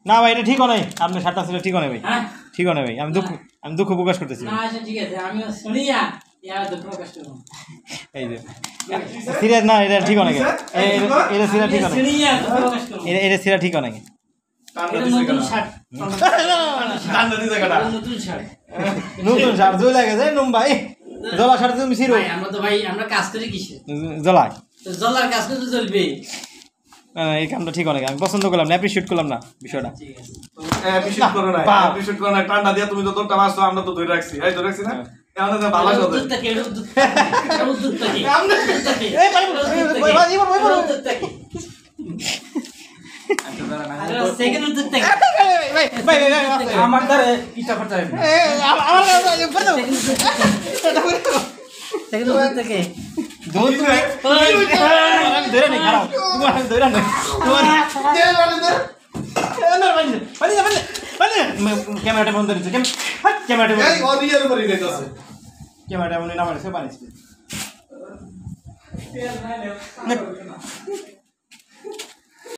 না ভাই এটা ঠিক নাই, আপনি শার্টটা ছিল ঠিক নাই ভাই, ঠিক নাই ভাই, আমি দুঃখ প্রকাশ করতেছি। ঠিক আছে, আমি শুনিয়া দুঃখ প্রকাশ করব। এই যে সিরিয়াস না, এটা ঠিক নাই, এটা সিরিয়াস ঠিক নাই, এটা সিরিয়াস ঠিক নাই। নতুন শার্ট জল লাগে যায় নুম ভাই, জলা শার্ট তুমি সিরো। আমরা তো ভাই আমরা কাজ করি কিসে? জলায়, জলার কাজ করতে চলবে। এই কামটা ঠিক অনেক আমি পছন্দ করলাম না, অ্যাপ্রিশিয়েট করলাম না বিষয়টা। অ্যাপ্রিশিয়েট করো না, অ্যাপ্রিশিয়েট করো না, টান্ডা দিয়া তুমি তো তোরটা মারছো, আমরা তো ধরে রাখছি, এই ধরে রাখছি না, এখন তো ভালো হবে। এই ভাই আমার দ্বারা ইচ্ছা করতে হবে ক্যামেরাটা বন্ধ দিচ্ছে, ক্যামেরাটা নামাইছে পানিছে।